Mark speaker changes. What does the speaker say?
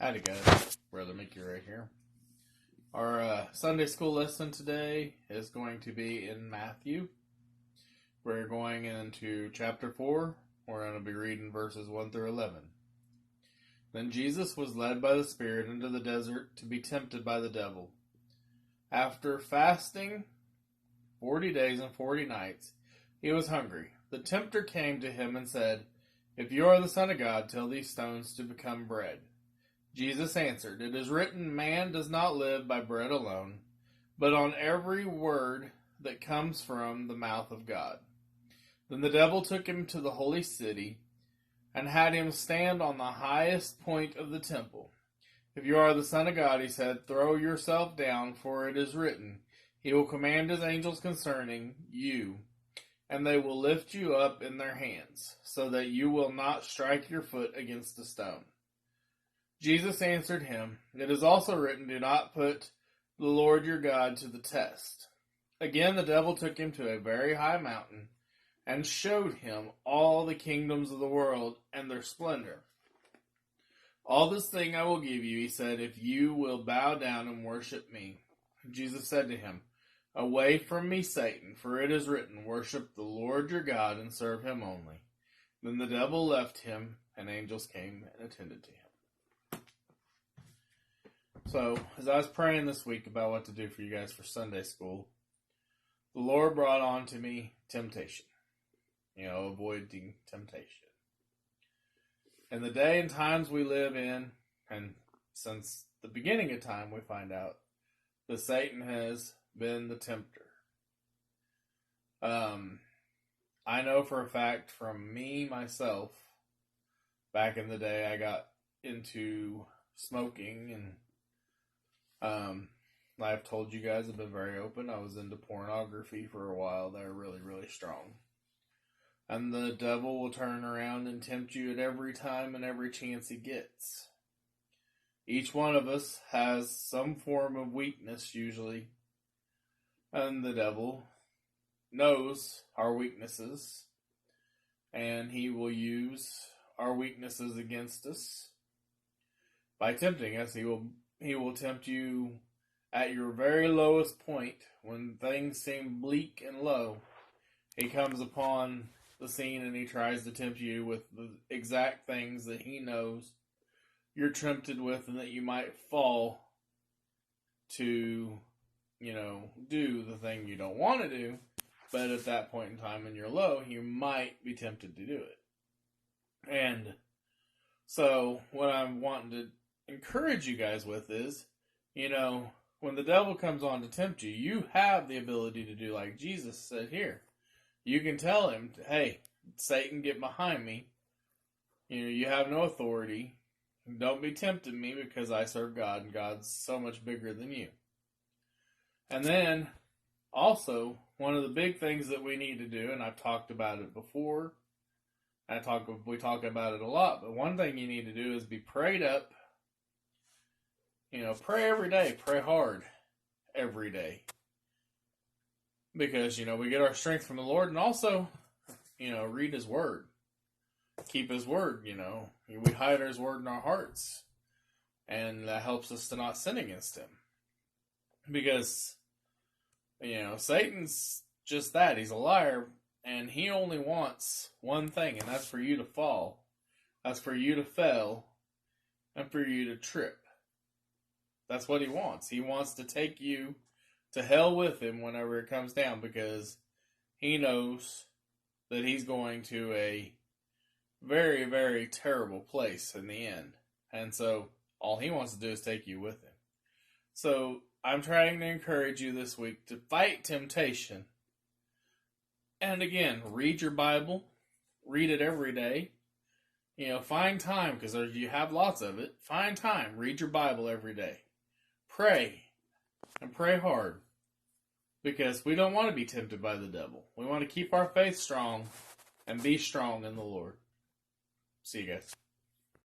Speaker 1: Howdy guys, Brother Mickey right here. Our Sunday school lesson today is going to be in Matthew. We're going into chapter 4. We're going to be reading verses 1 through 11. Then Jesus was led by the Spirit into the desert to be tempted by the devil. After fasting 40 days and 40 nights, he was hungry. The tempter came to him and said, "If you are the Son of God, tell these stones to become bread." Jesus answered, "It is written, man does not live by bread alone, but on every word that comes from the mouth of God." Then the devil took him to the holy city and had him stand on the highest point of the temple. "If you are the Son of God," he said, "throw yourself down, for it is written, he will command his angels concerning you, and they will lift you up in their hands, so that you will not strike your foot against a stone." Jesus answered him, "It is also written, do not put the Lord your God to the test." Again the devil took him to a very high mountain and showed him all the kingdoms of the world and their splendor. "All this thing I will give you," he said, "if you will bow down and worship me." Jesus said to him, "Away from me, Satan, for it is written, worship the Lord your God and serve him only." Then the devil left him, and angels came and attended to him. So, as I was praying this week about what to do for you guys for Sunday school, the Lord brought on to me temptation. Avoiding temptation. In the day and times we live in, and since the beginning of time, we find out that Satan has been the tempter. I know for a fact from me, myself, back in the day, I got into smoking, and I've told you guys, I've been very open. I was into pornography for a while there, really, really strong. And the devil will turn around and tempt you at every time and every chance he gets. Each one of us has some form of weakness usually. And the devil knows our weaknesses. And he will use our weaknesses against us. By tempting us, he will tempt you at your very lowest point when things seem bleak and low. He comes upon the scene and he tries to tempt you with the exact things that he knows you're tempted with and that you might fall to, do the thing you don't want to do. But at that point in time when you're low, you might be tempted to do it. And so what I'm wanting to encourage you guys with is, when the devil comes on to tempt you, you have the ability to do like Jesus said here. You can tell him, "Hey, Satan, get behind me. You have no authority. Don't be tempting me because I serve God and God's so much bigger than you." And then also, one of the big things that we need to do, and I've talked about it before, we talk about it a lot, but one thing you need to do is be prayed up. Pray every day. Pray hard every day. Because, we get our strength from the Lord, and also, read His Word. Keep His Word, We hide His Word in our hearts. And that helps us to not sin against Him. Because, Satan's just that. He's a liar, and he only wants one thing, and that's for you to fall. That's for you to fail, and for you to trip. That's what he wants. He wants to take you to hell with him whenever it comes down, because he knows that he's going to a very, very terrible place in the end. And so all he wants to do is take you with him. So I'm trying to encourage you this week to fight temptation. And again, read your Bible. Read it every day. Find time, because you have lots of it. Find time. Read your Bible every day. Pray, and pray hard, because we don't want to be tempted by the devil. We want to keep our faith strong and be strong in the Lord. See you guys.